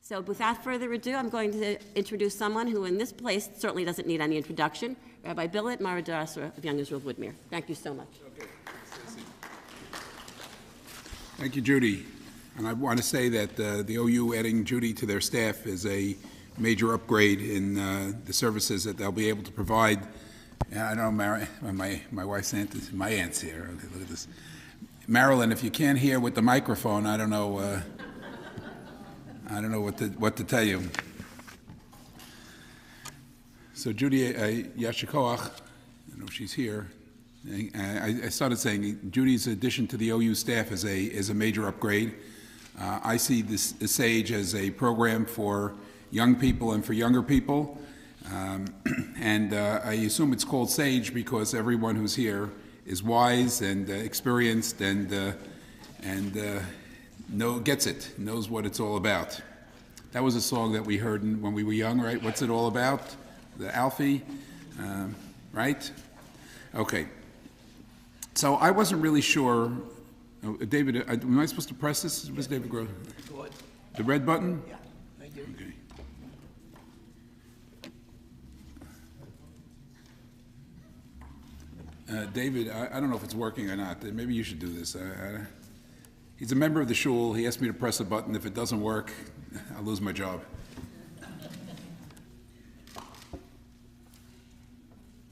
So without further ado, I'm going to introduce someone who in this place certainly doesn't need any introduction, Rabbi Billet, Maradasra of Young Israel of Woodmere. Thank you so much. Okay. Thank you, Judy. And I want to say that the OU adding Judy to their staff is a major upgrade in the services that they'll be able to provide. I know my wife's aunt, my aunt's here. Okay, look at this. Marilyn, if you can't hear with the microphone, I don't know what to tell you. So Judy Yashikoach, I don't know if she's here. I started saying Judy's addition to the OU staff is a major upgrade. I see this STAJE as a program for young people and for younger people, and I assume it's called STAJE because everyone who's here is wise and experienced and gets it, knows what it's all about. That was a song that we heard when we were young, right? What's it all about? The Alfie, right? Okay. So I wasn't really sure. Oh, David, am I supposed to press this? Was David Gross? The red button? Yeah, thank you. Okay. David, I don't know if it's working or not. Maybe you should do this. He's a member of the shul. He asked me to press a button. If it doesn't work, I'll lose my job.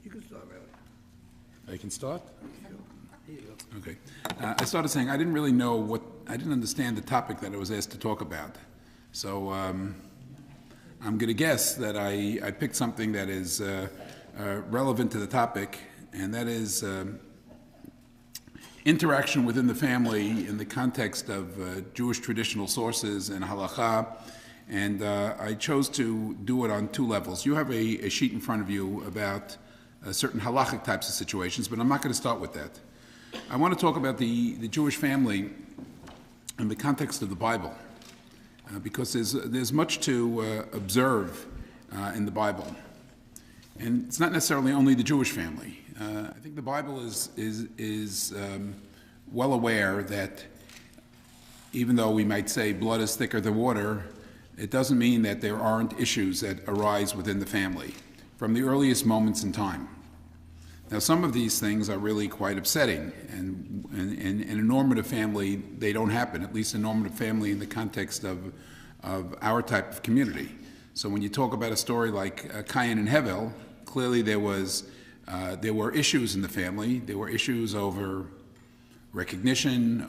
You can start, Rabbi. I can start? Here you go. Okay. I started saying I didn't really know I didn't understand the topic that I was asked to talk about. So I'm going to guess that I picked something that is relevant to the topic, and that is interaction within the family in the context of Jewish traditional sources and halacha. And I chose to do it on two levels. You have a sheet in front of you about certain halachic types of situations, but I'm not going to start with that. I want to talk about the Jewish family in the context of the Bible, because there's much to observe in the Bible, and it's not necessarily only the Jewish family. I think the Bible is well aware that even though we might say blood is thicker than water, it doesn't mean that there aren't issues that arise within the family from the earliest moments in time. Now, some of these things are really quite upsetting, and in a normative family, they don't happen, at least a normative family in the context of our type of community. So when you talk about a story like Cain and Hevel, clearly there were issues in the family. There were issues over recognition,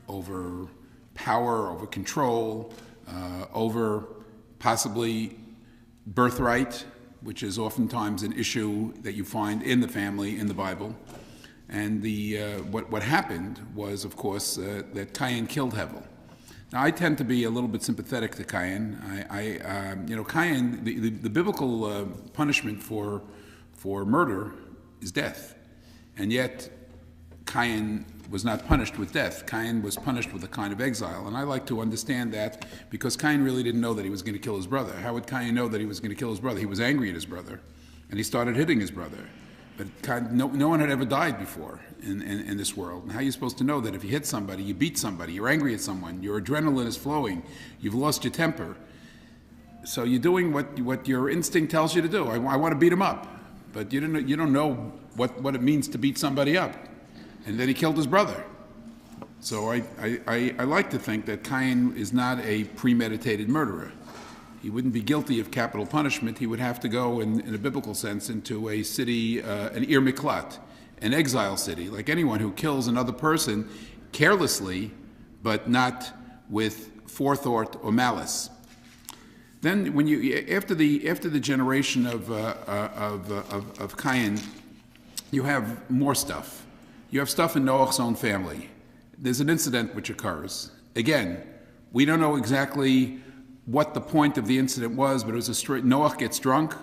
over power, over control, over possibly birthright, which is oftentimes an issue that you find in the family in the Bible. And what happened was, of course, that Cain killed Hevel. Now, I tend to be a little bit sympathetic to Cain. Cain, the biblical punishment for murder is death, and yet Cain was not punished with death. Cain was punished with a kind of exile, and I like to understand that because Cain really didn't know that he was going to kill his brother. How would Cain know that he was going to kill his brother? He was angry at his brother, and he started hitting his brother. But no one had ever died before in this world. And how are you supposed to know that if you hit somebody, you beat somebody, you're angry at someone, your adrenaline is flowing, you've lost your temper? So you're doing what your instinct tells you to do. I want to beat him up, but you don't know what it means to beat somebody up. And then he killed his brother. So I like to think that Cain is not a premeditated murderer. He wouldn't be guilty of capital punishment. He would have to go, in a biblical sense, into a city, an Ir Miklat, an exile city, like anyone who kills another person carelessly, but not with forethought or malice. Then, after the generation of Cain, you have more stuff. You have stuff in Noach's own family. There's an incident which occurs. Again, we don't know exactly what the point of the incident was, but it was Noach gets drunk,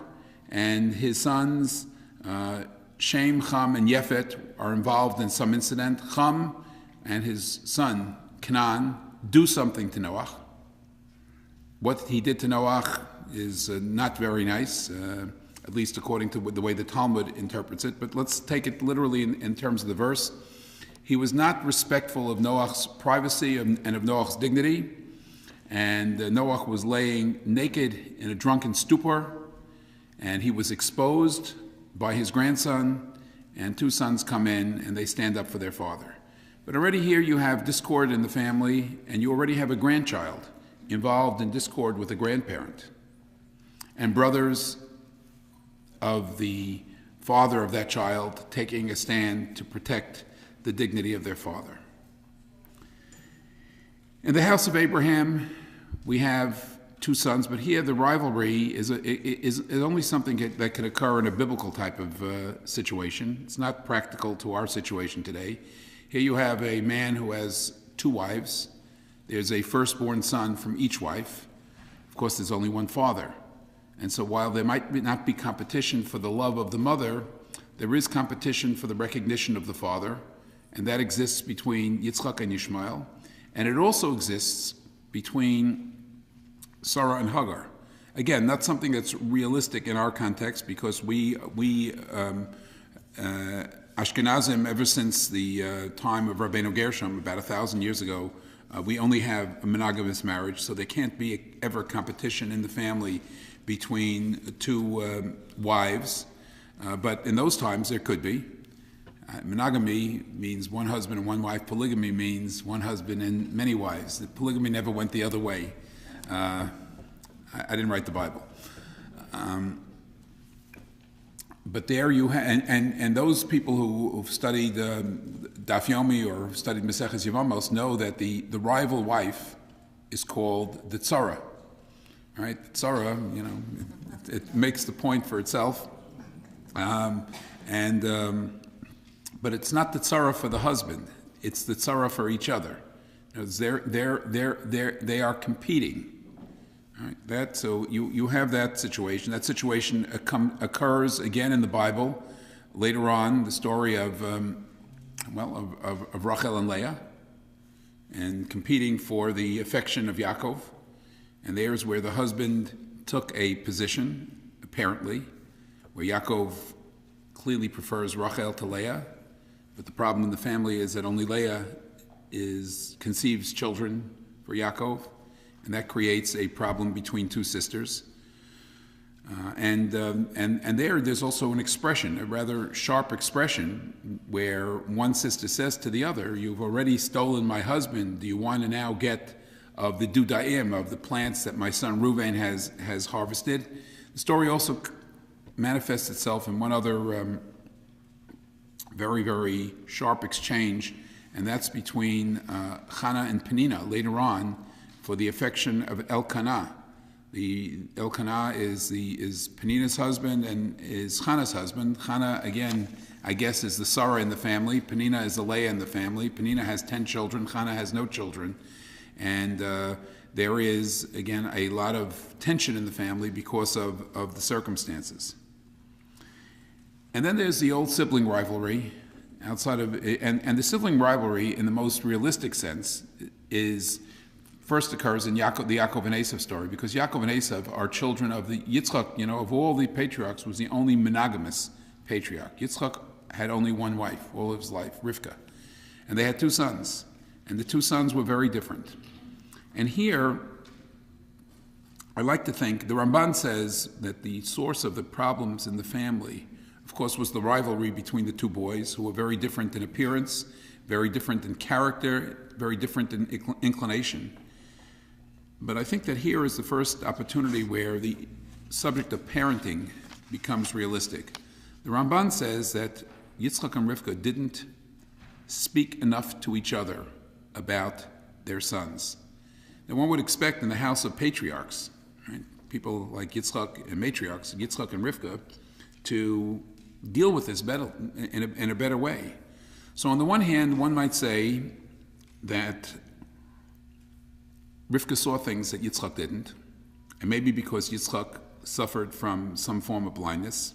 and his sons, Shem, Cham, and Yefet, are involved in some incident. Cham and his son, Canaan, do something to Noach. What he did to Noach is not very nice, at least according to the way the Talmud interprets it, but let's take it literally in terms of the verse. He was not respectful of Noach's privacy and of Noach's dignity, And Noah was laying naked in a drunken stupor, and he was exposed by his grandson, and two sons come in and they stand up for their father. But already here you have discord in the family, and you already have a grandchild involved in discord with a grandparent, and brothers of the father of that child taking a stand to protect the dignity of their father. In the house of Abraham, we have two sons, but here the rivalry is only something that can occur in a biblical type of situation. It's not practical to our situation today. Here you have a man who has two wives. There's a firstborn son from each wife. Of course, there's only one father. And so while there might not be competition for the love of the mother, there is competition for the recognition of the father, and that exists between Yitzchak and Yishmael. And it also exists between Sarah and Hagar. Again, not something that's realistic in our context, because we Ashkenazim, ever since the time of Rabbeinu Gershom, about 1,000 years ago, we only have a monogamous marriage, so there can't be ever competition in the family between two wives. But in those times, there could be. Monogamy means one husband and one wife. Polygamy means one husband and many wives. The polygamy never went the other way. I didn't write the Bible. But there you have, and those people who've studied Daf Yomi or studied Maseches Yevamos know that the rival wife is called the tzara. Right? The tzara, you know, it makes the point for itself. But it's not the tzara for the husband; it's the tzara for each other. They are competing. Right? So you have that situation. That situation occurs again in the Bible. Later on, the story of Rachel and Leah, and competing for the affection of Yaakov. And there's where the husband took a position, apparently, where Yaakov clearly prefers Rachel to Leah. But the problem in the family is that only Leah conceives children for Yaakov, and that creates a problem between two sisters. And there's also an expression, a rather sharp expression, where one sister says to the other, "You've already stolen my husband. Do you want to now get of the dudaim, of the plants that my son Reuven has harvested?" The story also manifests itself in one other very, very sharp exchange, and that's between Chana and Penina later on for the affection of Elkanah. The Elkanah is Penina's husband and is Chana's husband. Chana, again, I guess, is the Sarah in the family. Penina is the Leah in the family. Penina has 10 children. Chana has no children. And there is, again, a lot of tension in the family because of the circumstances. And then there's the old sibling rivalry outside of, and the sibling rivalry in the most realistic sense first occurs in the Yaakov and Esav story, because Yaakov and Esav are children of the Yitzchak, of all the patriarchs, was the only monogamous patriarch. Yitzchak had only one wife all of his life, Rivka. And they had two sons, and the two sons were very different. And here, I like to think, the Ramban says that the source of the problems in the family, of course, was the rivalry between the two boys, who were very different in appearance, very different in character, very different in inclination. But I think that here is the first opportunity where the subject of parenting becomes realistic. The Ramban says that Yitzchak and Rivka didn't speak enough to each other about their sons. Now, one would expect in the house of patriarchs, right, people like Yitzchak and matriarchs, Yitzchak and Rivka, to deal with this better, in a better way. So on the one hand, one might say that Rivka saw things that Yitzchak didn't, and maybe because Yitzchak suffered from some form of blindness,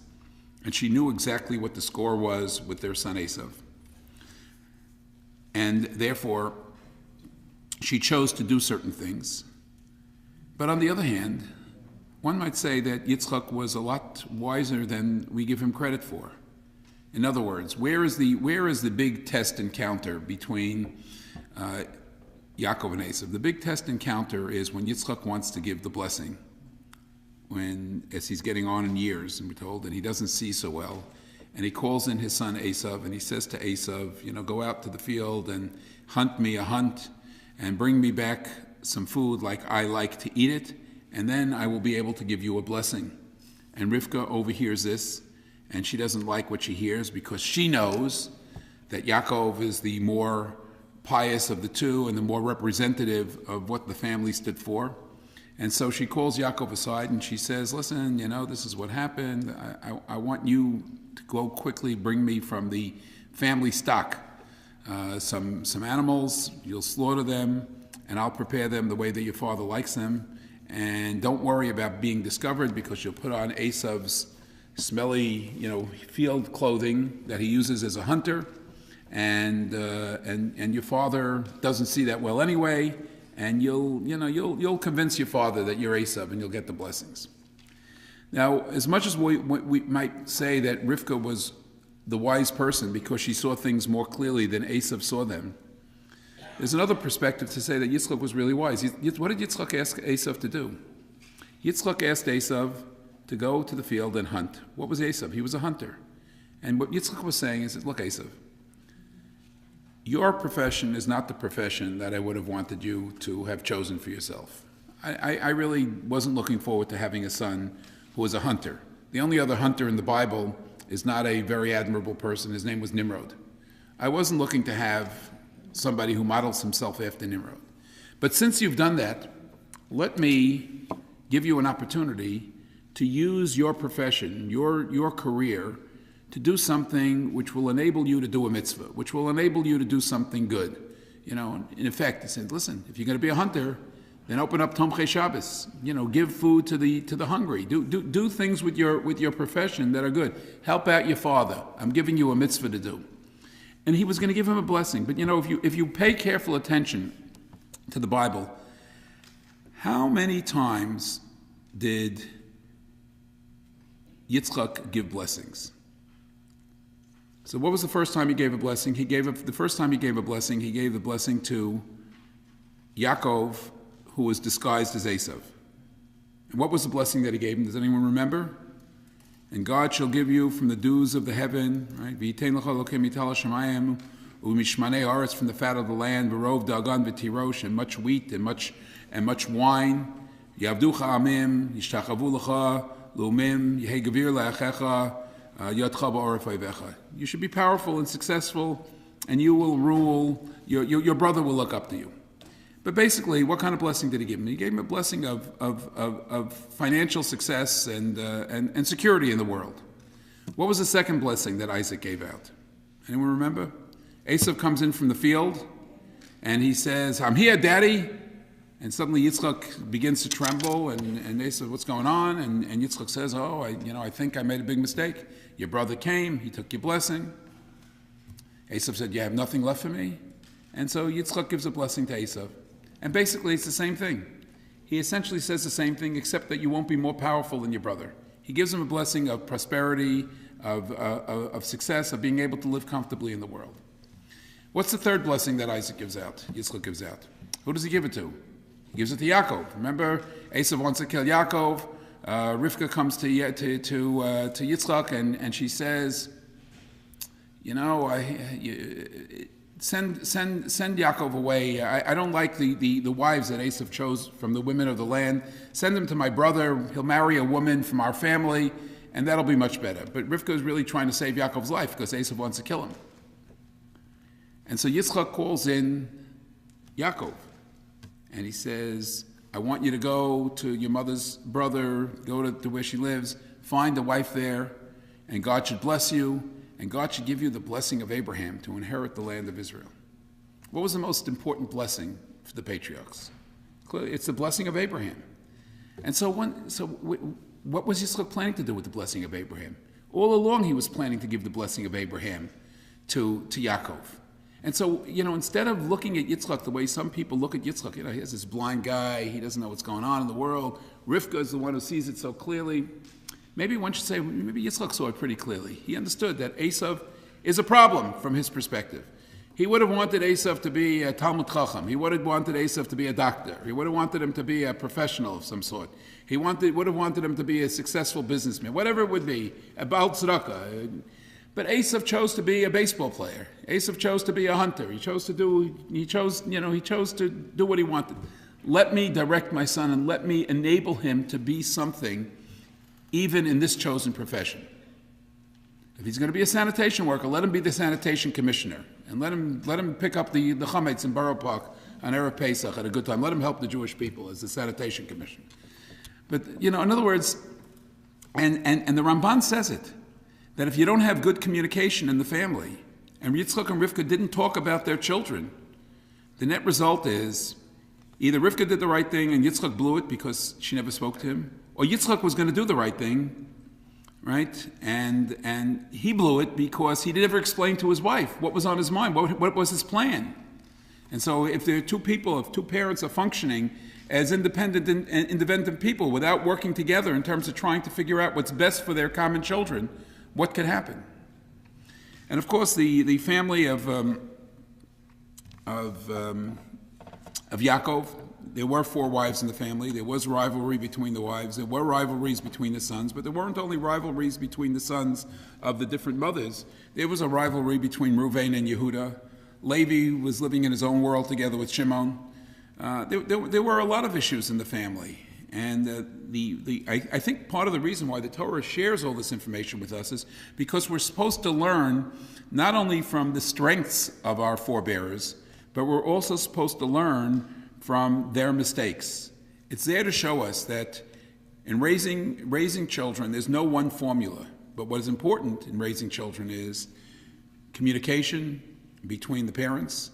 and she knew exactly what the score was with their son Esav. And therefore, she chose to do certain things. But on the other hand, one might say that Yitzchak was a lot wiser than we give him credit for. In other words, where is the big test encounter between Yaakov and Esav. The big test encounter is when Yitzchak wants to give the blessing, as he's getting on in years, and we're told that he doesn't see so well, and he calls in his son Esav, and he says to Esav, go out to the field and hunt me a hunt, and bring me back some food like I like to eat it, and then I will be able to give you a blessing. And Rivka overhears this, and she doesn't like what she hears because she knows that Yaakov is the more pious of the two and the more representative of what the family stood for. And so she calls Yaakov aside and she says, listen, this is what happened. I want you to go quickly bring me from the family stock some animals. You'll slaughter them, and I'll prepare them the way that your father likes them. And don't worry about being discovered because you'll put on Esav's smelly, field clothing that he uses as a hunter. And your father doesn't see that well anyway, and you'll convince your father that you're Esav and you'll get the blessings. Now, as much as we might say that Rivka was the wise person because she saw things more clearly than Esav saw them, there's another perspective to say that Yitzchak was really wise. What did Yitzchak ask Esav to do? Yitzchak asked Esav to go to the field and hunt. What was Esav? He was a hunter. And what Yitzchak was saying is, look, Esav, your profession is not the profession that I would have wanted you to have chosen for yourself. I really wasn't looking forward to having a son who was a hunter. The only other hunter in the Bible is not a very admirable person. His name was Nimrod. I wasn't looking to have somebody who models himself after Nimrod. But since you've done that, let me give you an opportunity to use your profession, your career, to do something which will enable you to do a mitzvah, which will enable you to do something good. In effect, he said, listen, if you're going to be a hunter, then open up Tomchei Shabbos. Give food to the hungry. Do things with your profession that are good. Help out your father. I'm giving you a mitzvah to do. And he was going to give him a blessing. But if you pay careful attention to the Bible, how many times did Yitzchak give blessings? So what was the first time he gave a blessing? The first time he gave a blessing, he gave the blessing to Yaakov, who was disguised as Esav. And what was the blessing that he gave him? Does anyone remember? And God shall give you from the dews of the heaven, right? V'yitein lecha Elokeim mitala shamayim, u'mishmanei aretz, from the fat of the land, v'rov dagan v'tirosh, and much wheat and much wine. Yavducha amim, yishtachavu lecha, lumim, yehei gevir le'achecha, yadcha ba'oref oivecha. You should be powerful and successful, and you will rule. Your brother will look up to you. But basically, what kind of blessing did he give him? He gave him a blessing of financial success and security in the world. What was the second blessing that Isaac gave out? Anyone remember? Esav comes in from the field, and he says, I'm here, Daddy. And suddenly Yitzchak begins to tremble, and Esav, what's going on? And Yitzchak says, I think I made a big mistake. Your brother came, he took your blessing. Esav said, you have nothing left for me? And so Yitzchak gives a blessing to Esav. And basically, it's the same thing. He essentially says the same thing, except that you won't be more powerful than your brother. He gives him a blessing of prosperity, of success, of being able to live comfortably in the world. What's the third blessing that Isaac gives out, Yitzchak gives out? Who does he give it to? He gives it to Yaakov. Remember, Esav wants to kill Yaakov. Rivka comes to Yitzchak, and she says, Send Yaakov away. I don't like the wives that Esav chose from the women of the land. Send him to my brother. He'll marry a woman from our family, and that'll be much better. But Rivka is really trying to save Yaakov's life because Esav wants to kill him. And so Yitzchak calls in Yaakov, and he says, I want you to go to your mother's brother, go to where she lives, find a wife there, and God should bless you. And God should give you the blessing of Abraham to inherit the land of Israel. What was the most important blessing for the patriarchs? Clearly, it's the blessing of Abraham. And so what was Yitzchak planning to do with the blessing of Abraham? All along, he was planning to give the blessing of Abraham to Yaakov. And so, instead of looking at Yitzchak the way some people look at Yitzchak, he has this blind guy, he doesn't know what's going on in the world. Rivka is the one who sees it so clearly. Maybe one should say, maybe Yitzchak saw it pretty clearly. He understood that Esav is a problem from his perspective. He would have wanted Esav to be a Talmud Chacham. He would have wanted Esav to be a doctor. He would have wanted him to be a professional of some sort. He would have wanted him to be a successful businessman, whatever it would be, a Baal Tzedakah. But Esav chose to be a baseball player. Esav chose to be a hunter. He chose to do what he wanted. Let me direct my son and let me enable him to be something, even in this chosen profession. If he's going to be a sanitation worker, let him be the sanitation commissioner, and let him pick up the chametz in Borough Park on Erev Pesach at a good time. Let him help the Jewish people as the sanitation commissioner. But in other words, and the Ramban says it, that if you don't have good communication in the family, and Yitzchak and Rivka didn't talk about their children, the net result is either Rivka did the right thing and Yitzchak blew it because she never spoke to him, or Yitzchak was going to do the right thing, right? And he blew it because he never explained to his wife what was on his mind, what was his plan. And so if there are two people, if two parents are functioning as independent people without working together in terms of trying to figure out what's best for their common children, what could happen? And of course, the family of Yaakov, there were 4 wives in the family. There was rivalry between the wives. There were rivalries between the sons, but there weren't only rivalries between the sons of the different mothers. There was a rivalry between Reuven and Yehuda. Levi was living in his own world together with Shimon. There were a lot of issues in the family. And I think part of the reason why the Torah shares all this information with us is because we're supposed to learn not only from the strengths of our forebears, but we're also supposed to learn from their mistakes. It's there to show us that in raising children, there's no one formula. But what is important in raising children is communication between the parents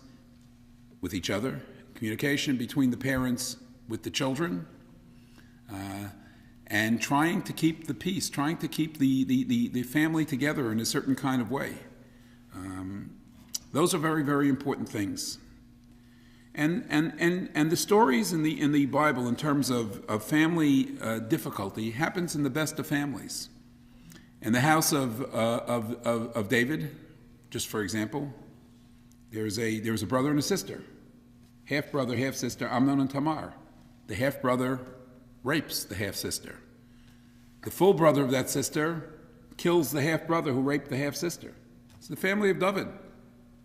with each other, communication between the parents with the children, and trying to keep the peace, trying to keep the family together in a certain kind of way. Those are very, very important things. And the stories in the Bible in terms of family difficulty happens in the best of families. In the house of David, just for example, there was a brother and a sister, half brother, half sister, Amnon and Tamar. The half brother rapes the half sister. The full brother of that sister kills the half brother who raped the half sister. It's the family of David,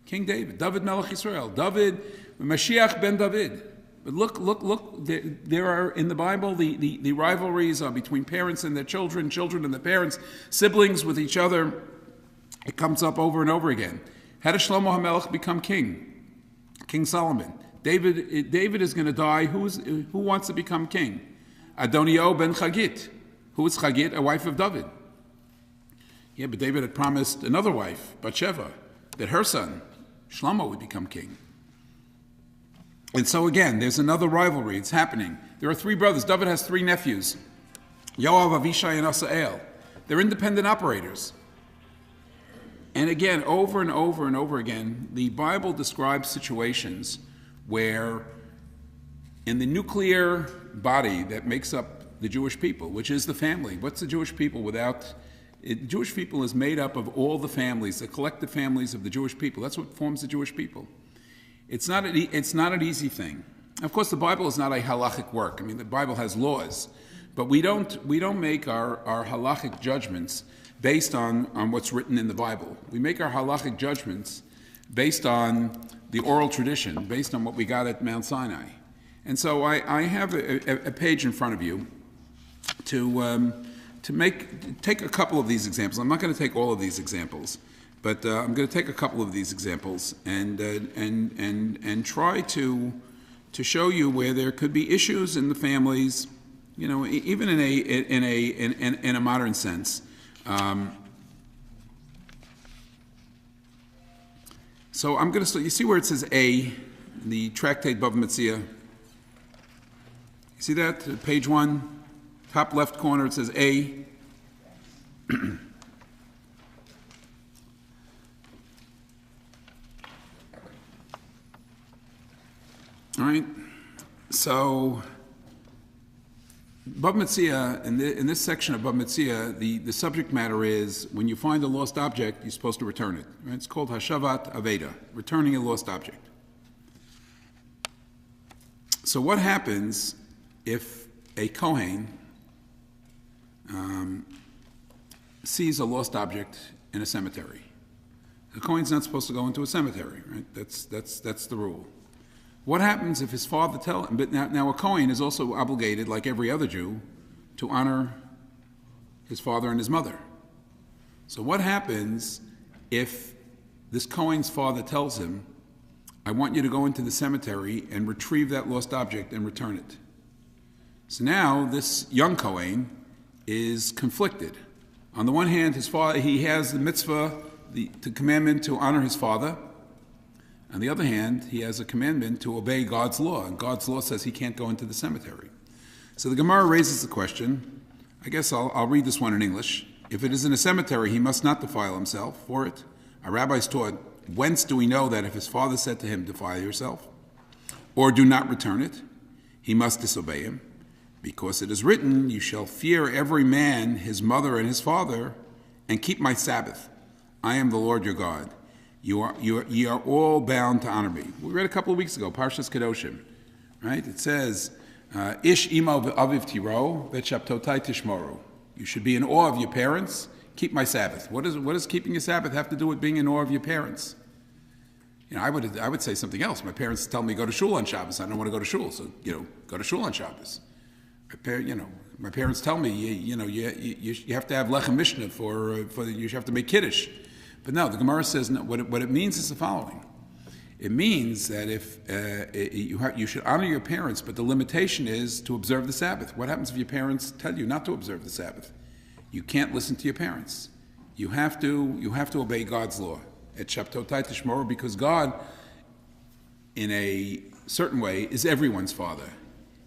King David, David Melech Yisrael, David Mashiach ben David. But look, there are in the Bible, the rivalries are between parents and their children, children and their parents, siblings with each other. It comes up over and over again. How does Shlomo HaMelech become king? King Solomon. David is going to die. Who wants to become king? Adoniah ben Chagit. Who is Chagit? A wife of David. Yeah, but David had promised another wife, Bathsheba, that her son, Shlomo, would become king. And so again, there's another rivalry. It's happening. There are 3 brothers. David has 3 nephews, Yoav, Avishai, and Asael. They're independent operators. And again, over and over and over again, the Bible describes situations where in the nuclear body that makes up the Jewish people, which is the family, what's the Jewish people without? The Jewish people is made up of all the families, the collective families of the Jewish people. That's what forms the Jewish people. It's not an easy thing. Of course, the Bible is not a halachic work. I mean, the Bible has laws, but we don't make our halachic judgments based on what's written in the Bible. We make our halachic judgments based on the oral tradition, based on what we got at Mount Sinai. And so I have a page in front of you to take a couple of these examples. I'm not going to take all of these examples, but I'm going to take a couple of these examples and try to show you where there could be issues in the families, even in a modern sense. So I'm going to start. You see where it says A, in the tractate Bava Metzia. You see that? Page 1, top left corner, it says A. All right. So Bava Metzia, in this section of Bava Metzia, the subject matter is when you find a lost object, you're supposed to return it. Right? It's called Hashavat Aveda, returning a lost object. So what happens if a Kohen sees a lost object in a cemetery? The Kohen's not supposed to go into a cemetery, right? That's the rule. What happens if his father tells him? But now a Kohen is also obligated, like every other Jew, to honor his father and his mother. So what happens if this Kohen's father tells him, I want you to go into the cemetery and retrieve that lost object and return it? So now this young Kohen is conflicted. On the one hand, his father, he has the mitzvah, the commandment to honor his father. On the other hand, he has a commandment to obey God's law, and God's law says he can't go into the cemetery. So the Gemara raises the question, I guess I'll read this one in English. If it is in a cemetery, he must not defile himself for it. Our rabbis taught, whence do we know that if his father said to him, defile yourself, or do not return it, he must disobey him? Because it is written, you shall fear every man, his mother and his father, and keep my Sabbath. I am the Lord your God. Ye are all bound to honor me. We read a couple of weeks ago, Parshas Kedoshim, right? It says, Ish imo v'aviv tiro v'shaptotai tishmoru. You should be in awe of your parents. Keep my Sabbath. What does keeping your Sabbath have to do with being in awe of your parents? You know, I would say something else. My parents tell me go to shul on Shabbos. I don't want to go to shul, so go to shul on Shabbos. My parents tell me you have to have lechem mishnah for you have to make kiddush. But no, the Gemara says no, what it means is the following. It means that if you should honor your parents, but the limitation is to observe the Sabbath. What happens if your parents tell you not to observe the Sabbath? You can't listen to your parents. You have to obey God's law. Et shaptotai tishmoru, because God, in a certain way, is everyone's father.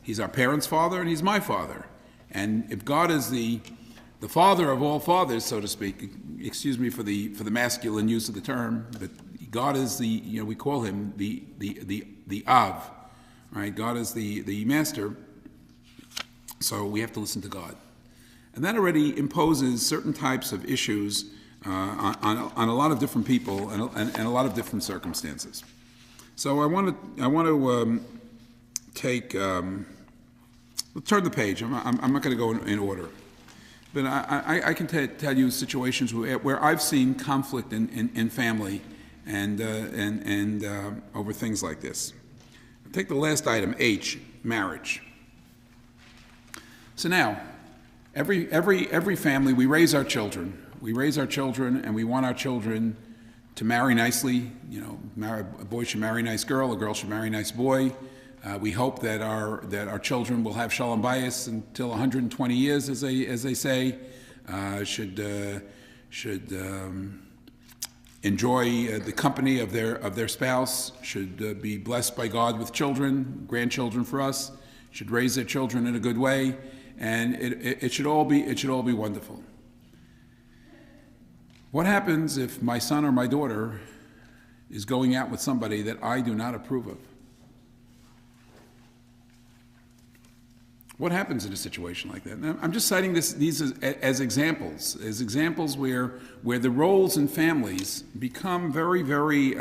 He's our parents' father, and He's my father. And if God is the father of all fathers, so to speak, excuse me for the masculine use of the term, but God is we call Him the Av, right? God is the master, so we have to listen to God. And that already imposes certain types of issues on a lot of different people and a lot of different circumstances. So I want to take. Let's turn the page. I'm not going to go in order, but I can tell you situations where I've seen conflict in family and over things like this. I'll take the last item, H, marriage. So now, every family, we raise our children. We raise our children, and we want our children to marry nicely. A boy should marry a nice girl. A girl should marry a nice boy. We hope that our children will have shalom bayis until 120 years, as they say. Should enjoy the company of their spouse. Should be blessed by God with children, grandchildren for us. Should raise their children in a good way, and it should all be wonderful. What happens if my son or my daughter is going out with somebody that I do not approve of? What happens in a situation like that? Now, I'm just citing these as examples where the roles in families become very, very,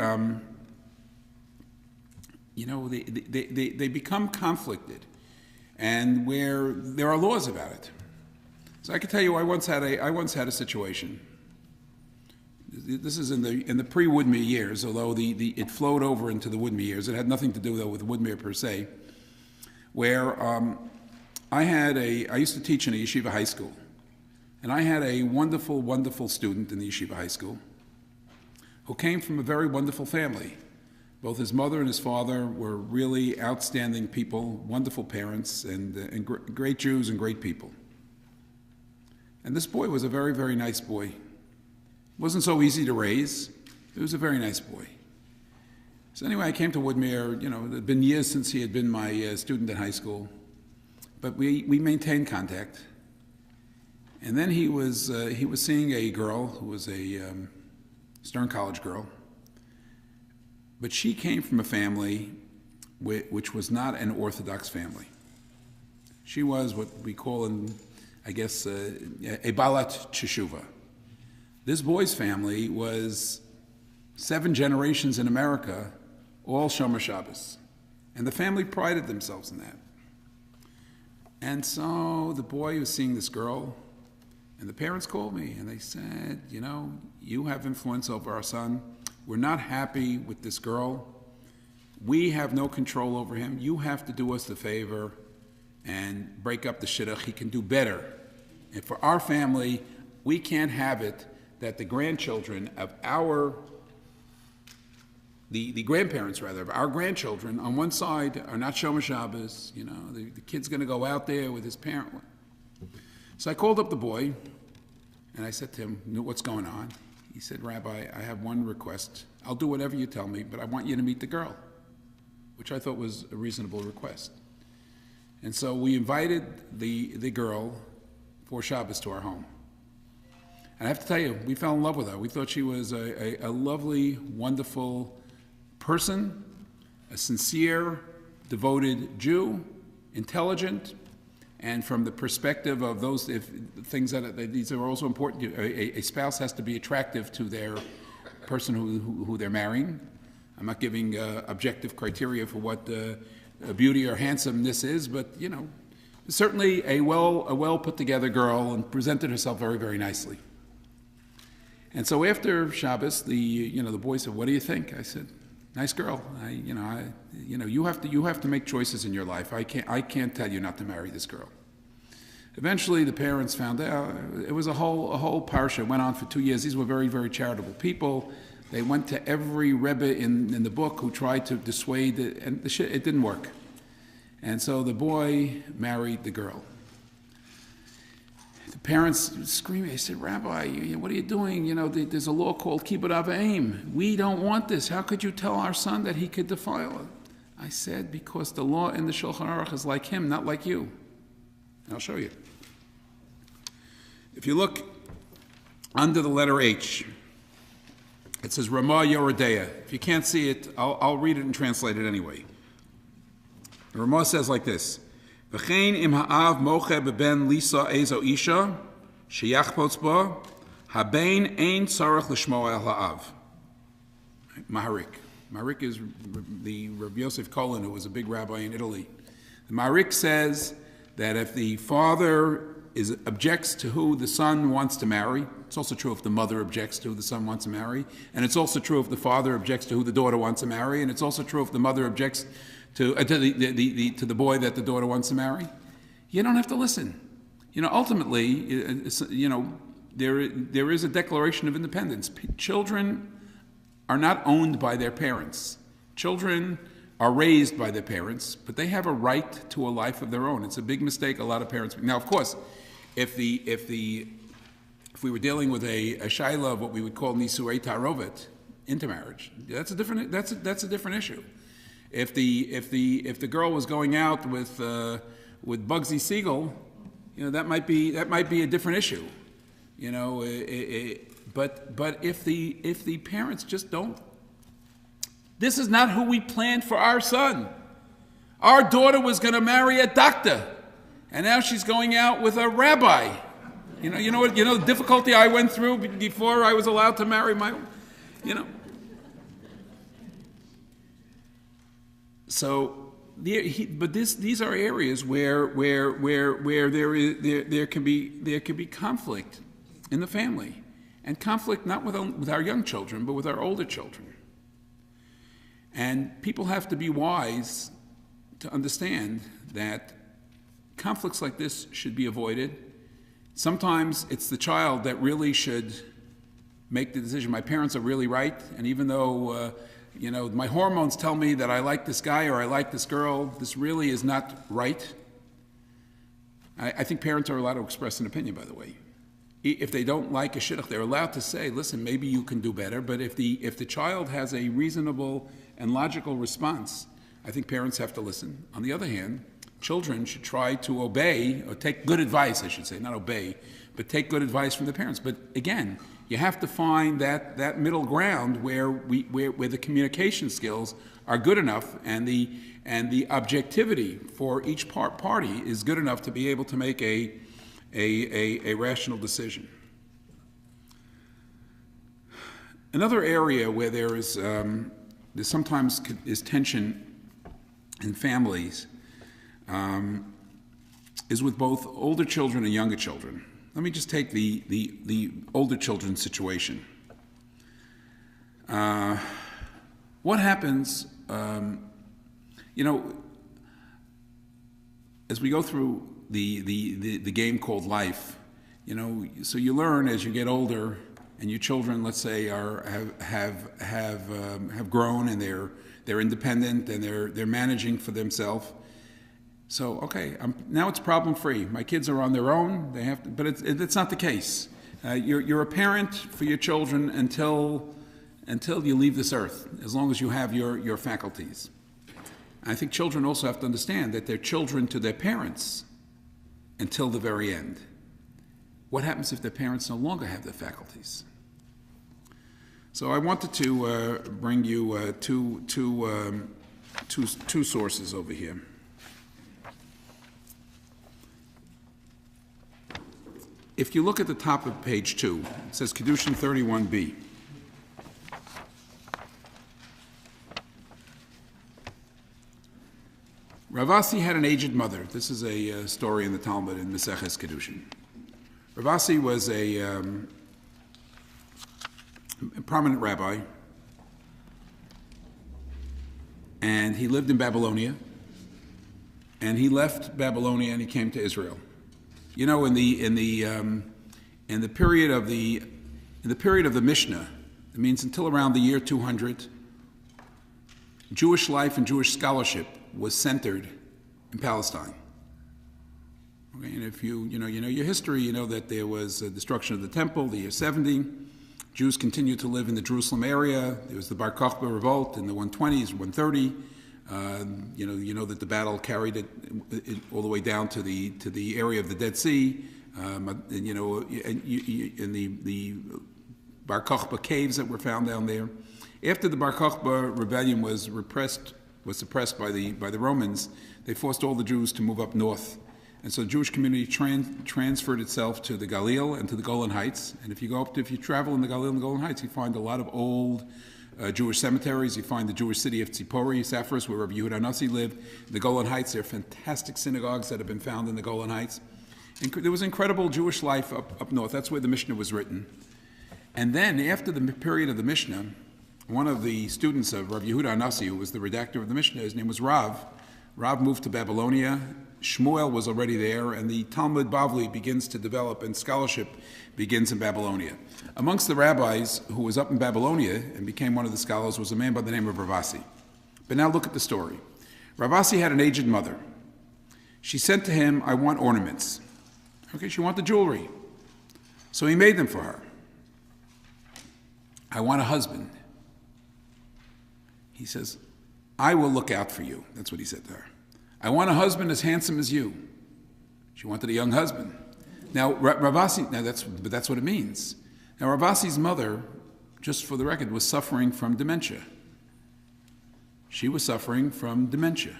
they become conflicted, and where there are laws about it. So I can tell you, I once had a situation. This is in the pre-Woodmere years, although it flowed over into the Woodmere years. It had nothing to do though with Woodmere per se, where I used to teach in a yeshiva high school, and I had a wonderful, wonderful student in the yeshiva high school who came from a very wonderful family. Both his mother and his father were really outstanding people, wonderful parents, and great Jews and great people. And this boy was a very, very nice boy. It wasn't so easy to raise. He was a very nice boy. So anyway, I came to Woodmere. It had been years since he had been my student in high school. But we maintained contact, and then he was seeing a girl who was a Stern College girl, but she came from a family which was not an Orthodox family. She was what we call a balat teshuva. This boy's family was 7 generations in America, all Shomer Shabbos. And the family prided themselves in that. And so the boy was seeing this girl, and the parents called me, and they said, you know, you have influence over our son. We're not happy with this girl. We have no control over him. You have to do us the favor and break up the shidduch. He can do better. And for our family, we can't have it that the grandchildren of the grandparents rather, of our grandchildren on one side are not Shomer Shabbos. You know, the kid's going to go out there with his parent. So I called up the boy, and I said to him, what's going on? He said, Rabbi, I have one request. I'll do whatever you tell me, but I want you to meet the girl, which I thought was a reasonable request. And so we invited the girl for Shabbos to our home. And I have to tell you, we fell in love with her. We thought she was a lovely, wonderful person, a sincere, devoted Jew, intelligent, and from the perspective of those things these are also important. A spouse has to be attractive to their person who they're marrying. I'm not giving objective criteria for what beauty or handsomeness is, but you know, certainly a well put together girl, and presented herself very, very nicely. And so after Shabbos, the boy said, "What do you think?" I said, "Nice girl. You have to make choices in your life. I can't tell you not to marry this girl." Eventually, the parents found out. It was a whole parsha. It went on for 2 years. These were very, very charitable people. They went to every Rebbe in the book who tried to dissuade it, and it didn't work. And so the boy married the girl. The parents screaming. They said, "Rabbi, what are you doing? You know, there's a law called kibbut av v'em. We don't want this. How could you tell our son that he could defile it?" I said, "Because the law in the Shulchan Aruch is like him, not like you." And I'll show you. If you look under the letter H, it says Ramah Yoredeya. If you can't see it, I'll read it and translate it anyway. The Ramah says like this: V'chein im ha'av moche beben lisa ezo isha sheyachpotz ba haben ein tzarech l'shmo el ha'av. Maharik. Maharik is the Rabbi Yosef Kolin, who was a big rabbi in Italy. The Maharik says that if the father objects to who the son wants to marry, it's also true if the mother objects to who the son wants to marry, and it's also true if the father objects to who the daughter wants to marry, and it's also true if the mother objects to the boy that the daughter wants to marry. You don't have to listen. You know, ultimately, there is a declaration of independence. Children are not owned by their parents. Children are raised by their parents, but they have a right to a life of their own. It's a big mistake a lot of parents. Now, of course, if we were dealing with a shaila of what we would call nisuei tarovet, intermarriage, that's a different issue. If the girl was going out with Bugsy Siegel, that might be a different issue. But if the parents just don't, this is not who we planned for our son. Our daughter was going to marry a doctor, and now she's going out with a rabbi. You know the difficulty I went through before I was allowed to marry my. So, these are areas where there can be conflict in the family, and conflict not with our young children, but with our older children. And people have to be wise to understand that conflicts like this should be avoided. Sometimes it's the child that really should make the decision. My parents are really right, and even though my hormones tell me that I like this guy or I like this girl, this really is not right. I think parents are allowed to express an opinion, by the way. If they don't like a shidduch, they're allowed to say, "Listen, maybe you can do better." But if the child has a reasonable and logical response, I think parents have to listen. On the other hand, children should try to obey, or take good advice, I should say, not obey, but take good advice from the parents. But again, you have to find that middle ground where the communication skills are good enough, and the objectivity for each party is good enough to be able to make a rational decision. Another area where there sometimes is tension in families is with both older children and younger children. Let me just take the older children's situation. What happens, as we go through the game called life, so you learn as you get older, and your children, let's say, have grown and they're independent and they're managing for themselves. So okay, now it's problem free. My kids are on their own. They have to, but it's not the case. You're a parent for your children until you leave this earth, as long as you have your faculties. I think children also have to understand that they're children to their parents until the very end. What happens if their parents no longer have their faculties? So I wanted to bring you two sources over here. If you look at the top of page 2, it says Kedushin 31b. Rav Asi had an aged mother. This is a story in the Talmud in Maseches Kedushin. Rav Asi was a prominent rabbi, and he lived in Babylonia, and he left Babylonia and he came to Israel. In the period of the Mishnah, it means until around the year 200, Jewish life and Jewish scholarship was centered in Palestine. Okay, and if you know your history, you know that there was a destruction of the temple, the year 70. Jews continued to live in the Jerusalem area. There was the Bar Kokhba revolt in the 120s, 130. You know that the battle carried it all the way down to the area of the Dead Sea. And the Bar Kokhba caves that were found down there. After the Bar Kokhba rebellion was suppressed by the Romans, they forced all the Jews to move up north. And so the Jewish community transferred itself to the Galil and to the Golan Heights. And if you travel in the Galil and the Golan Heights, you find a lot of old Jewish cemeteries. You find the Jewish city of Tzipori, Sapphiros, where Rabbi Yehuda Nasi lived. The Golan Heights, there are fantastic synagogues that have been found in the Golan Heights. And there was incredible Jewish life up north. That's where the Mishnah was written. And then, after the period of the Mishnah, one of the students of Rabbi Yehuda Nasi, who was the redactor of the Mishnah, his name was Rav. Rav moved to Babylonia. Shmuel was already there, and the Talmud Bavli begins to develop, and scholarship begins in Babylonia. Amongst the rabbis who was up in Babylonia and became one of the scholars was a man by the name of Rav Asi. But now look at the story. Rav Asi had an aged mother. She said to him, "I want ornaments." Okay, she wanted jewelry. So he made them for her. "I want a husband." He says, "I will look out for you." That's what he said to her. "I want a husband as handsome as you." She wanted a young husband. Now, Rav Asi, that's what it means. Now, Rav Asi's mother, just for the record, was suffering from dementia. She was suffering from dementia.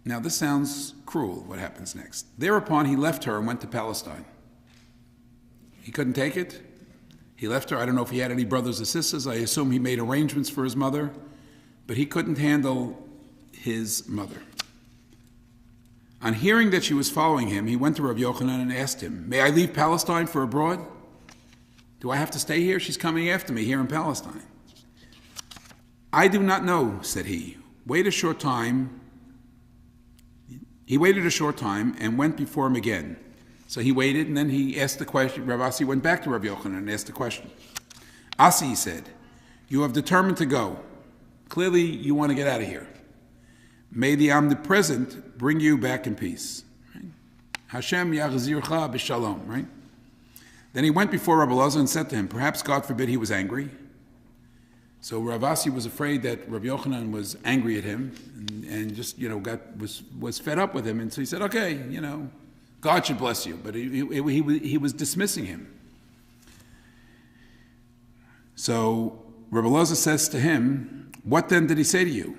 Now, this sounds cruel, what happens next. Thereupon, he left her and went to Palestine. He couldn't take it. He left her. I don't know if he had any brothers or sisters. I assume he made arrangements for his mother. But he couldn't handle his mother. On hearing that she was following him, he went to Rabbi Yochanan and asked him, "May I leave Palestine for abroad? Do I have to stay here? She's coming after me here in Palestine." "I do not know," said he. Wait a short time. He waited a short time and went before him again. So he waited, and then he asked the question. Rav Asi went back to Rabbi Yochanan and asked the question. "Asi," he said, "you have determined to go. Clearly, you want to get out of here. May the Omnipresent bring you back in peace." Right? Hashem yachzircha b'shalom, right? Then he went before Rabbi Elazar and said to him, perhaps, God forbid, he was angry. So Rav Asi was afraid that Rabbi Yochanan was angry at him and just, was fed up with him. And so he said, okay, God should bless you. But he was dismissing him. So Rabbi Elazar says to him, "What then did he say to you?"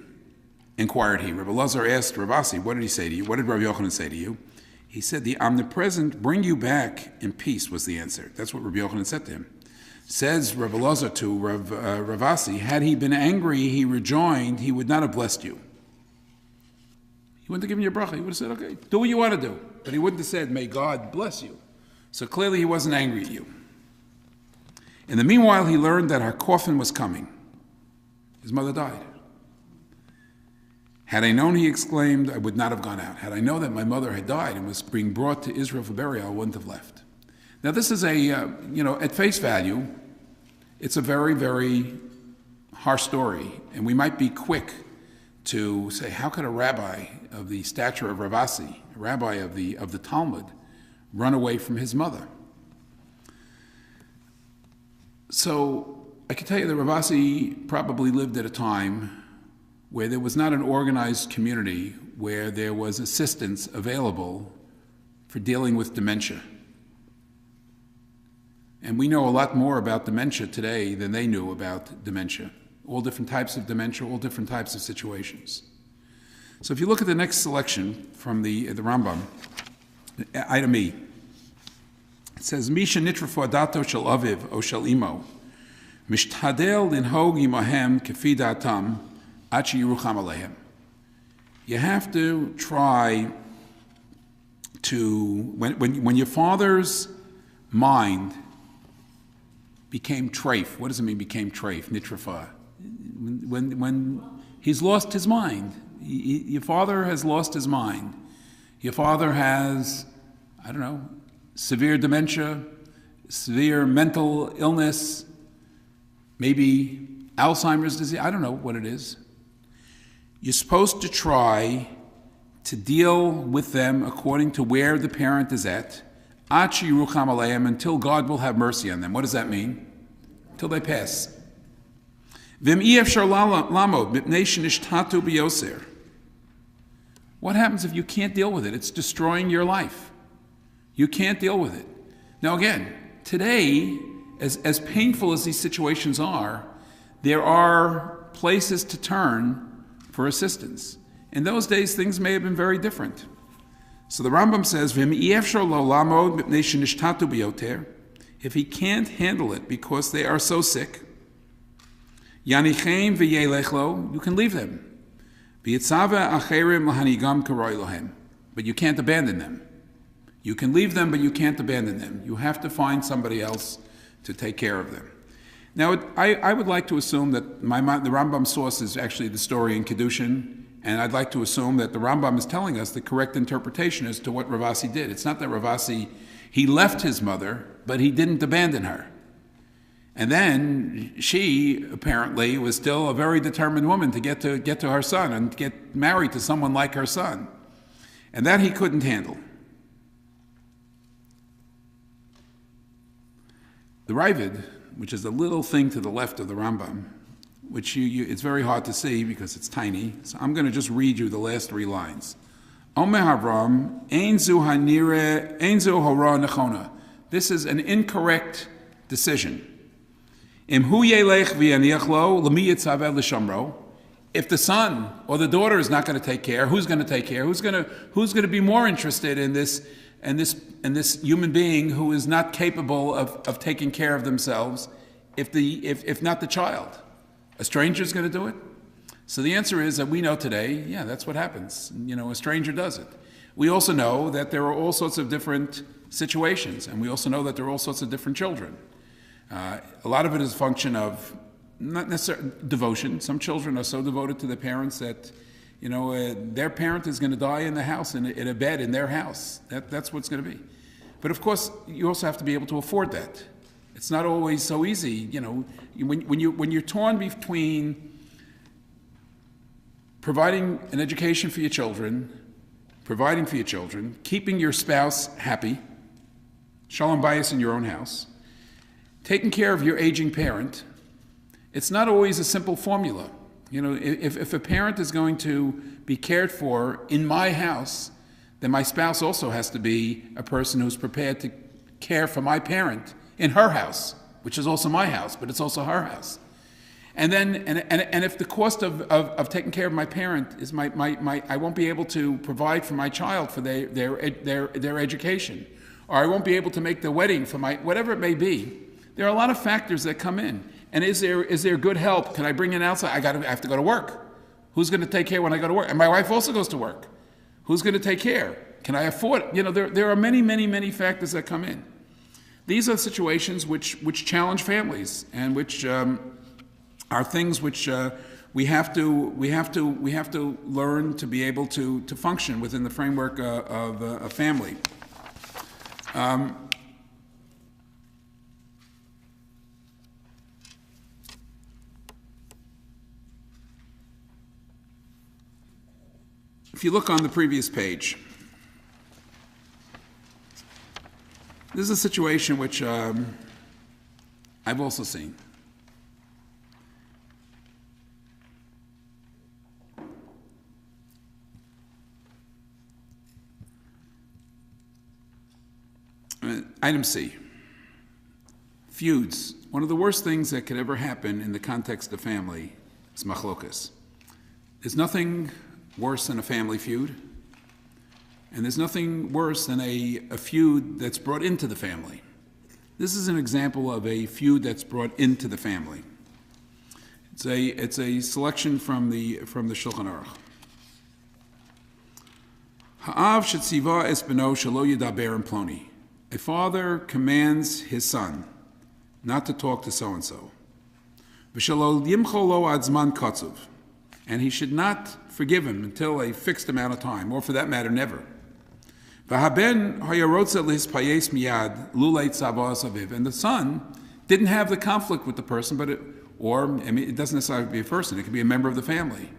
Inquired he. Rabbi Elazar asked Ravasi, "What did he say to you? What did Rabbi Yochanan say to you?" He said, "The omnipresent bring you back in peace," was the answer. That's what Rabbi Yochanan said to him. Says Rabbi Elazar to Ravasi, "Had he been angry, he rejoined, he would not have blessed you." He wouldn't have given you a bracha. He would have said, "Okay, do what you want to do." But he wouldn't have said, "May God bless you." So clearly he wasn't angry at you. In the meanwhile, he learned that her coffin was coming. His mother died. "Had I known," he exclaimed, "I would not have gone out. Had I known that my mother had died and was being brought to Israel for burial, I wouldn't have left." Now this is at face value, it's a very, very harsh story. And we might be quick to say, how could a rabbi of the stature of Ravasi, a rabbi of the Talmud, run away from his mother? So I can tell you that Ravasi probably lived at a time where there was not an organized community where there was assistance available for dealing with dementia. And we know a lot more about dementia today than they knew about dementia. All different types of dementia, all different types of situations. So if you look at the next selection from the Rambam, item E, it says, "Misha nitrafo dato shel aviv o shel imo, mishtadel linhog imahem kefi datam, ad sheyirucham alehem." You have to try to, when your father's mind became treif. What does it mean, became treif, nitrafa? When he's lost his mind. Your father has lost his mind. Your father has, I don't know, severe dementia, severe mental illness, maybe Alzheimer's disease. I don't know what it is. You're supposed to try to deal with them according to where the parent is at, until God will have mercy on them. What does that mean? Until they pass. What happens if you can't deal with it? It's destroying your life. You can't deal with it. Now again, today, as painful as these situations are, there are places to turn for assistance. In those days, things may have been very different. So the Rambam says, if he can't handle it because they are so sick, you can leave them. But you can't abandon them. You can leave them, but you can't abandon them. You have to find somebody else to take care of them. Now, I would like to assume that the Rambam source is actually the story in Kedushin, and I'd like to assume that the Rambam is telling us the correct interpretation as to what Ravasi did. It's not that Ravasi, he left his mother, but he didn't abandon her. And then she apparently was still a very determined woman to get to her son and get married to someone like her son. And that he couldn't handle. The Ravid, which is a little thing to the left of the Rambam, which it's very hard to see because it's tiny. So I'm going to just read you the last three lines. Omer Havram, ein zu hanire, ein zu hora nechona. This is an incorrect decision. Im hu yelech v'yaniach lo, l'mi yitzaveh l'shamro. If the son or the daughter is not going to take care, who's going to take care? Who's going to be more interested in this human being who is not capable of taking care of themselves, if not the child? A stranger is going to do it? So the answer is that we know today, yeah, that's what happens. A stranger does it. We also know that there are all sorts of different situations, and we also know that there are all sorts of different children. A lot of it is a function of not necessarily devotion. Some children are so devoted to their parents that, their parent is going to die in the house, in a bed in their house. That's what it's going to be. But of course, you also have to be able to afford that. It's not always so easy, when you're torn between providing an education for your children, keeping your spouse happy, shalom bayis in your own house, taking care of your aging parent. It's not always a simple formula. If a parent is going to be cared for in my house, then my spouse also has to be a person who's prepared to care for my parent in her house, which is also my house, but it's also her house. And then, and if the cost of taking care of my parent is I won't be able to provide for my child for their education, or I won't be able to make the wedding for whatever it may be. There are a lot of factors that come in. And is there good help? Can I bring in outside? I have to go to work. Who's going to take care when I go to work? And my wife also goes to work. Who's going to take care? Can I afford it? There are many factors that come in. These are situations which challenge families and which are things which we have to learn to be able to function within the framework of a family. If you look on the previous page, this is a situation which I've also seen. Item C, feuds. One of the worst things that could ever happen in the context of family is machlokas. There's nothing worse than a family feud, and there's nothing worse than a feud that's brought into the family. This is an example of a feud that's brought into the family. It's a selection from the Shulchan Aruch. Ha'av shetziva es beno shelo yidaber ploni. A father commands his son not to talk to so-and-so. V'shelo yimcho lo ad zman katzuv. And he should not forgive him until a fixed amount of time, or for that matter, never. V'haben hayarotza lihispayes miyad luleit tzavos aviv. And the son didn't have the conflict with the person, but it doesn't necessarily be a person. It could be a member of the family.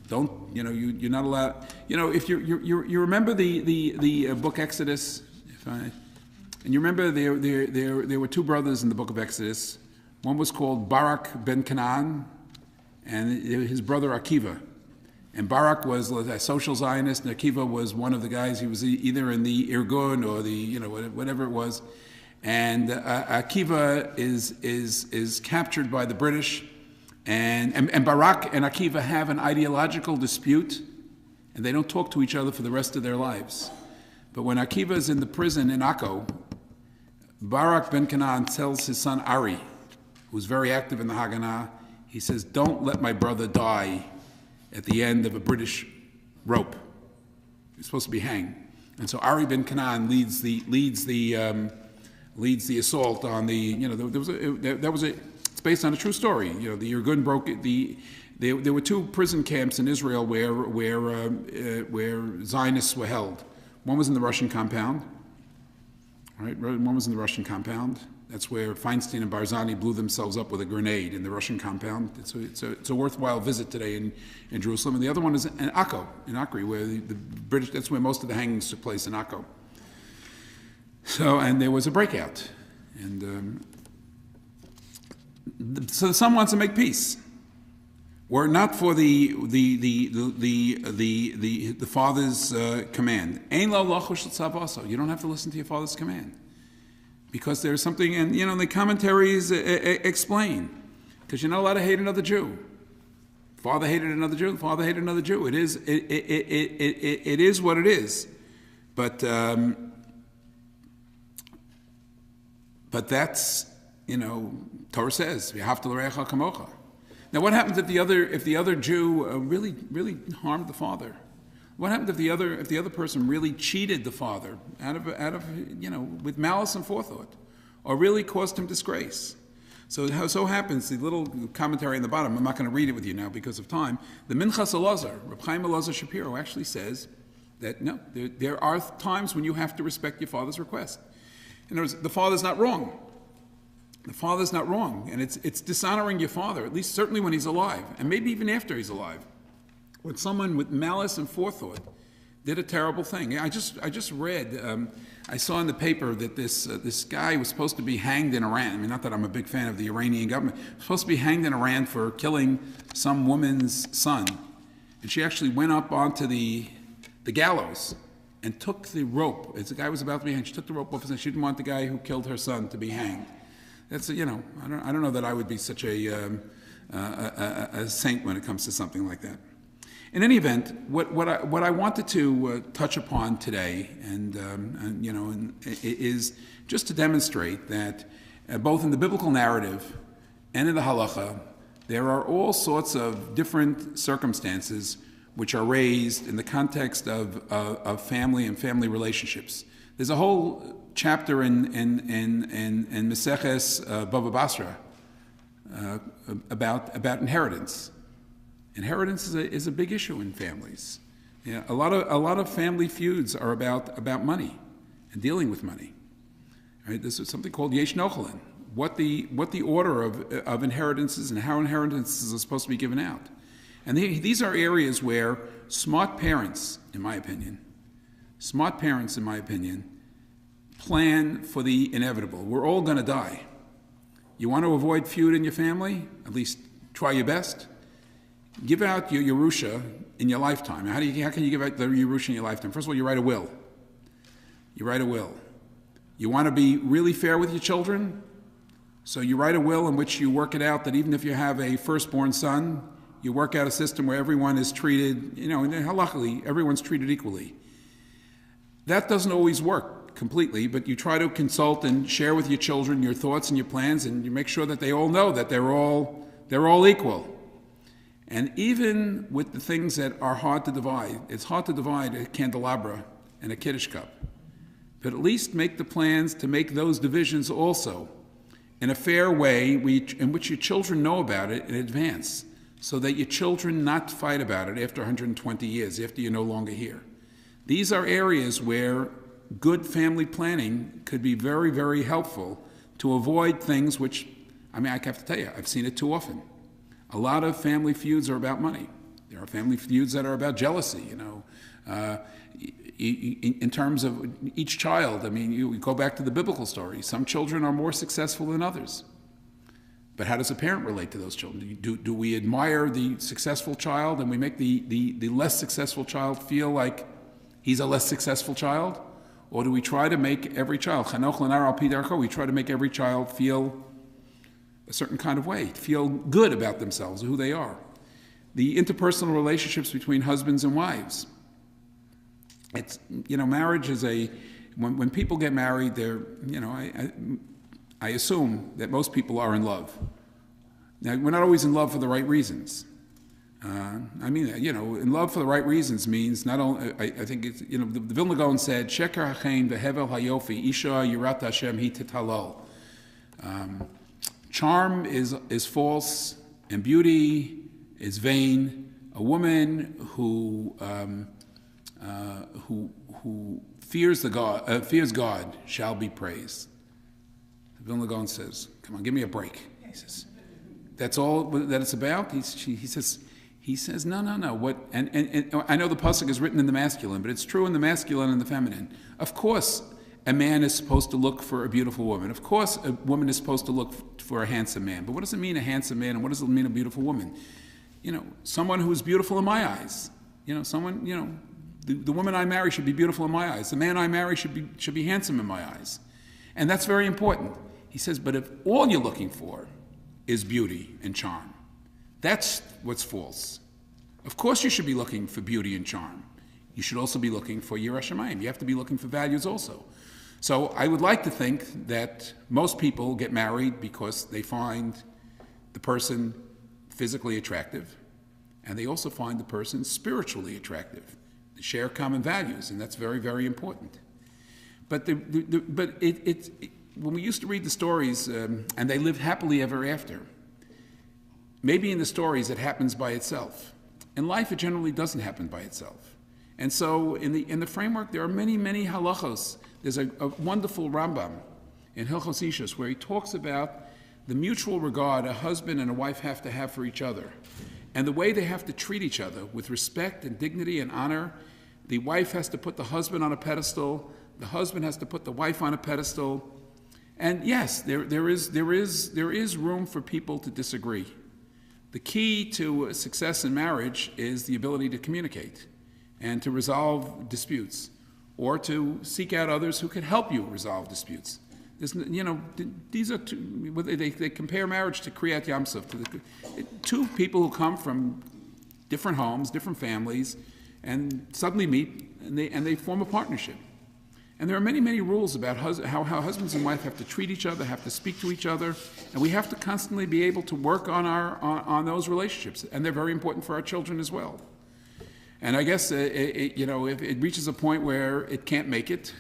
You're not allowed. If you remember the book Exodus, and you remember there were two brothers in the book of Exodus. One was called Barak ben Canaan, and his brother Akiva. And Barak was a social Zionist, and Akiva was one of the guys. He was either in the Irgun or the whatever it was. And Akiva is captured by the British, and Barak and Akiva have an ideological dispute, and they don't talk to each other for the rest of their lives. But when Akiva is in the prison in Akko, Barak ben Canaan tells his son Ari, who's very active in the Haganah, he says, "Don't let my brother die at the end of a British rope. He's supposed to be hanged." And so Ari ben Canaan leads the assault on the. It's based on a true story. The Irgun broke it. There were two prison camps in Israel where Zionists were held. One was in the Russian compound. Right, one was in the Russian compound. That's where Feinstein and Barzani blew themselves up with a grenade in the Russian compound. It's a worthwhile visit today in Jerusalem. And the other one is in Akko, in Akri, where the British, that's where most of the hangings took place, in Akko. And there was a breakout. And so the son wants to make peace. Were it not for the father's command. Ein lo lachush l'tzavaso. You don't have to listen to your father's command. Because there's something, and the commentaries explain, because you're not allowed to hate another Jew. Father hated another Jew. The father hated another Jew. It is what it is. But that's Torah says v'ahavta l'reacha kamocha. Now, what happens if the other Jew really harmed the father? What happened if the other person really cheated the father out of with malice and forethought, or really caused him disgrace? So it so happens, the little commentary in the bottom, I'm not going to read it with you now because of time. The Minchas Elazar, Reb Chaim Elazar Shapiro, actually says that no, there are times when you have to respect your father's request. In other words, the father's not wrong. The father's not wrong, and it's dishonoring your father, at least certainly when he's alive, and maybe even after he's alive. When someone with malice and forethought did a terrible thing. I just read, I saw in the paper that this guy was supposed to be hanged in Iran. I mean, not that I'm a big fan of the Iranian government. He was supposed to be hanged in Iran for killing some woman's son, and she actually went up onto the gallows and took the rope. As the guy was about to be hanged, she took the rope off and said she didn't want the guy who killed her son to be hanged. That's I don't know that I would be such a a saint when it comes to something like that. In any event, what I wanted to touch upon today, is just to demonstrate that both in the biblical narrative and in the halacha, there are all sorts of different circumstances which are raised in the context of family and family relationships. There's a whole chapter in Maseches Bava Basra about inheritance. Inheritance is a big issue in families. Yeah, a lot of family feuds are about money and dealing with money. Right? This is something called Yesh Nochelin. What the order of inheritances and how inheritances are supposed to be given out. And these are areas where smart parents, in my opinion, plan for the inevitable. We're all going to die. You want to avoid feud in your family? At least try your best. Give out your Yerusha in your lifetime. How can you give out the Yerusha in your lifetime? First of all, you write a will. You want to be really fair with your children? So you write a will in which you work it out that even if you have a firstborn son, you work out a system where everyone is treated, and halachically, everyone's treated equally. That doesn't always work completely, but you try to consult and share with your children your thoughts and your plans, and you make sure that they all know that they're all equal. And even with the things that are hard to divide, it's hard to divide a candelabra and a Kiddush cup. But at least make the plans to make those divisions also in a fair way in which your children know about it in advance, so that your children not fight about it after 120 years, after you're no longer here. These are areas where good family planning could be very, very helpful to avoid things which, I have to tell you, I've seen it too often. A lot of family feuds are about money. There are family feuds that are about jealousy, in terms of each child. You go back to the biblical story. Some children are more successful than others. But how does a parent relate to those children? Do we admire the successful child and we make the less successful child feel like he's a less successful child? Or do we try to make every child, we try to make every child feel a certain kind of way, feel good about themselves, who they are? The interpersonal relationships between husbands and wives. It's, marriage is when people get married, they're, I assume that most people are in love. Now, we're not always in love for the right reasons. In love for the right reasons means not only, I think it's, the Vilna Gaon said, Sheker hachein vehevel hayofi, isha yirat Hashem hi titalol. Charm is false, and beauty is vain. A woman who fears God shall be praised. The Vilna Gaon says, "Come on, give me a break." He says, "That's all that it's about." He says, no. What? And I know the pasuk is written in the masculine, but it's true in the masculine and the feminine. Of course, a man is supposed to look for a beautiful woman. Of course, a woman is supposed to look for a handsome man. But what does it mean, a handsome man, and what does it mean, a beautiful woman? Someone who is beautiful in my eyes. The woman I marry should be beautiful in my eyes. The man I marry should be handsome in my eyes. And that's very important. He says, but if all you're looking for is beauty and charm, that's what's false. Of course you should be looking for beauty and charm. You should also be looking for Yiras Shamayim. You have to be looking for values also. So I would like to think that most people get married because they find the person physically attractive, and they also find the person spiritually attractive. They share common values, and that's very, very important. But when we used to read the stories, and they live happily ever after, maybe in the stories it happens by itself. In life, it generally doesn't happen by itself. And so in the framework, there are many, many halachos. There's a wonderful Rambam in Hilchos Ishus where he talks about the mutual regard a husband and a wife have to have for each other, and the way they have to treat each other with respect and dignity and honor. The wife has to put the husband on a pedestal. The husband has to put the wife on a pedestal. And yes, there is room for people to disagree. The key to success in marriage is the ability to communicate and to resolve disputes, or to seek out others who can help you resolve disputes. These are two, they compare marriage to Kriyat Yamsuf, two people who come from different homes, different families, and suddenly meet, and they form a partnership. And there are many, many rules about how husbands and wife have to treat each other, have to speak to each other, and we have to constantly be able to work on those relationships, and they're very important for our children as well. And I guess if it reaches a point where it can't make it,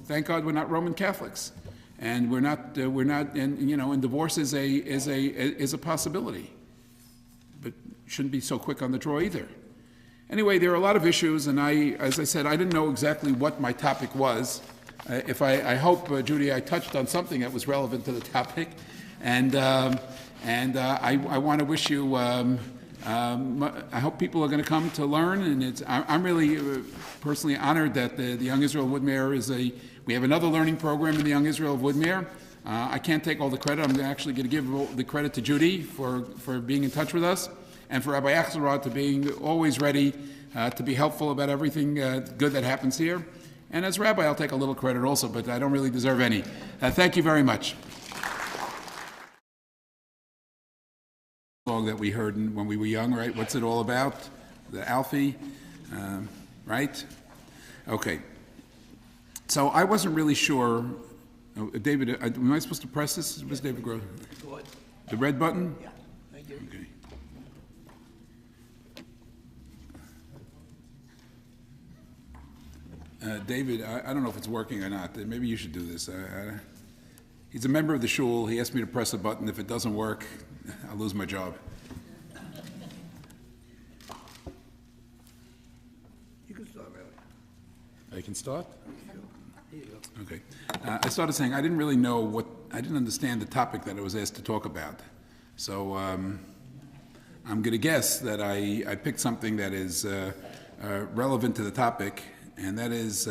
thank God we're not Roman Catholics, and we're not, and divorce is a possibility, but shouldn't be so quick on the draw either. Anyway, there are a lot of issues, and as I said, I didn't know exactly what my topic was. I hope, Judy, I touched on something that was relevant to the topic, and I want to wish you. I hope people are going to come to learn, and I'm really personally honored that the Young Israel of Woodmere we have another learning program in the Young Israel of Woodmere. I can't take all the credit. I'm actually going to give the credit to Judy for being in touch with us, and for Rabbi Axelrod to being always ready to be helpful about everything good that happens here. And as Rabbi, I'll take a little credit also, but I don't really deserve any. Thank you very much. Song that we heard when we were young, right? What's it all about? The Alfie, right? Okay. So I wasn't really sure. David, am I supposed to press this? Was David Gross? The red button? Yeah, thank you. Okay. David, I don't know if it's working or not. Maybe you should do this. He's a member of the shul. He asked me to press a button. If it doesn't work, I'll lose my job. You can start, Rabbi. I can start? Here you go. Okay. I started saying I didn't really know I didn't understand the topic that I was asked to talk about. So I'm going to guess that I picked something that is relevant to the topic, and that is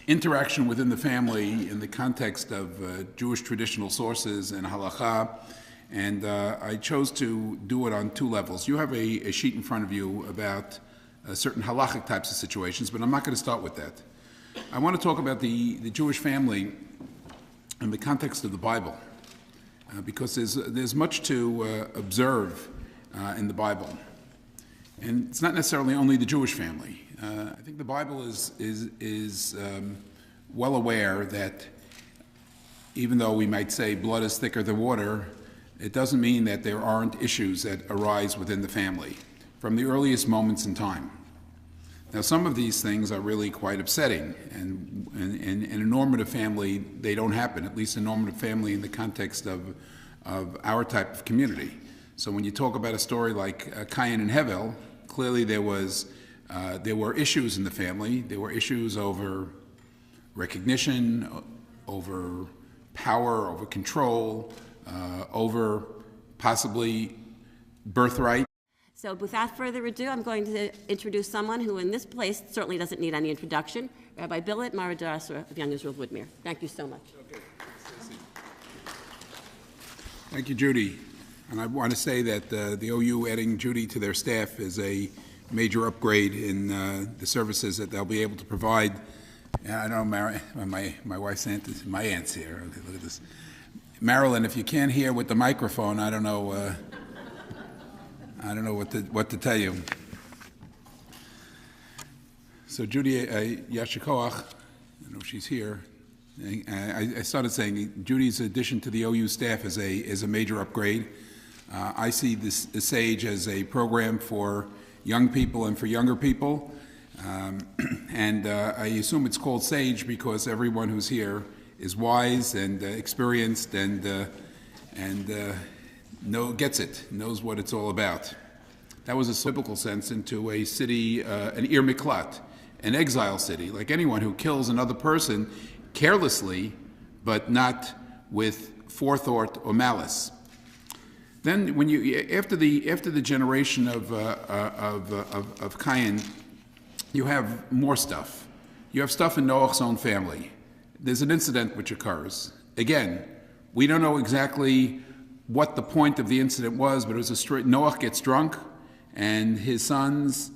interaction within the family in the context of Jewish traditional sources and halakha. And I chose to do it on two levels. You have a sheet in front of you about certain halachic types of situations, but I'm not going to start with that. I want to talk about the Jewish family in the context of the Bible, because there's much to observe in the Bible. And it's not necessarily only the Jewish family. I think the Bible is well aware that even though we might say blood is thicker than water, it doesn't mean that there aren't issues that arise within the family from the earliest moments in time. Now, some of these things are really quite upsetting, and in a normative family, they don't happen, at least a normative family in the context of our type of community. So when you talk about a story like Cain and Hevel, clearly there were issues in the family. There were issues over recognition, over power, over control, over possibly birthright. So without further ado, I'm going to introduce someone who in this place certainly doesn't need any introduction, Rabbi Billet of Young Israel of Woodmere. Thank you so much. Okay. Thank you, Judy. And I want to say that the OU adding Judy to their staff is a major upgrade in the services that they'll be able to provide. I don't know, my wife's aunt is my aunt's here. Okay, look at this. Marilyn, if you can't hear with the microphone, I don't know what to tell you. So Judy Yashikoach, I know she's here. I started saying Judy's addition to the OU staff is a major upgrade. I see the STAJE as a program for young people and for younger people, and I assume it's called STAJE because everyone who's here is wise and experienced and gets it, knows what it's all about. That was a biblical sense into a city, an Ir Miklat, an exile city, like anyone who kills another person carelessly, but not with forethought or malice. Then, when after the generation of Cain, you have more stuff. You have stuff in Noach's own family. There's an incident which occurs. Again, we don't know exactly what the point of the incident was, but it was Noach gets drunk, and his sons,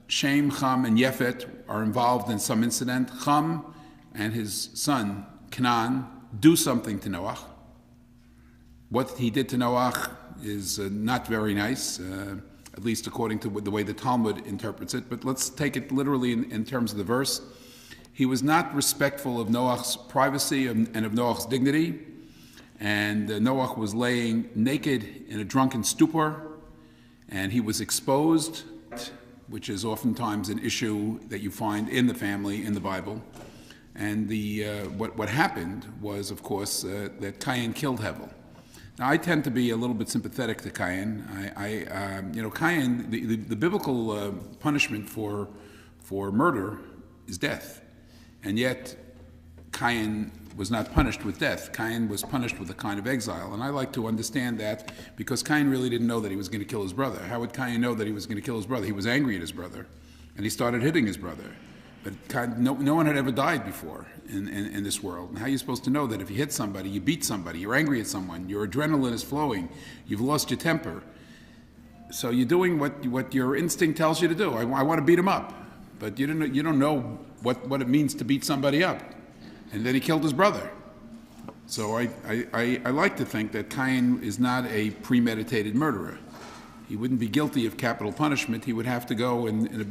Shem, Ham, and Yefet, are involved in some incident. Ham and his son, Canaan, do something to Noach. What he did to Noach is not very nice, at least according to the way the Talmud interprets it, but let's take it literally in terms of the verse. He was not respectful of Noach's privacy and of Noach's dignity, and Noach was laying naked in a drunken stupor, and he was exposed, which is oftentimes an issue that you find in the family, in the Bible. And what happened was, of course, that Cain killed Hevel. Now, I tend to be a little bit sympathetic to Cain. Cain, the biblical punishment for murder is death. And yet, Cain was not punished with death. Cain was punished with a kind of exile. And I like to understand that because Cain really didn't know that he was going to kill his brother. How would Cain know that he was going to kill his brother? He was angry at his brother, and he started hitting his brother. But no one had ever died before in this world. And how are you supposed to know that if you hit somebody, you beat somebody, you're angry at someone, your adrenaline is flowing, you've lost your temper. So you're doing what your instinct tells you to do. I want to beat him up. But you don't know what it means to beat somebody up. And then he killed his brother. So I like to think that Cain is not a premeditated murderer. He wouldn't be guilty of capital punishment. He would have to go in a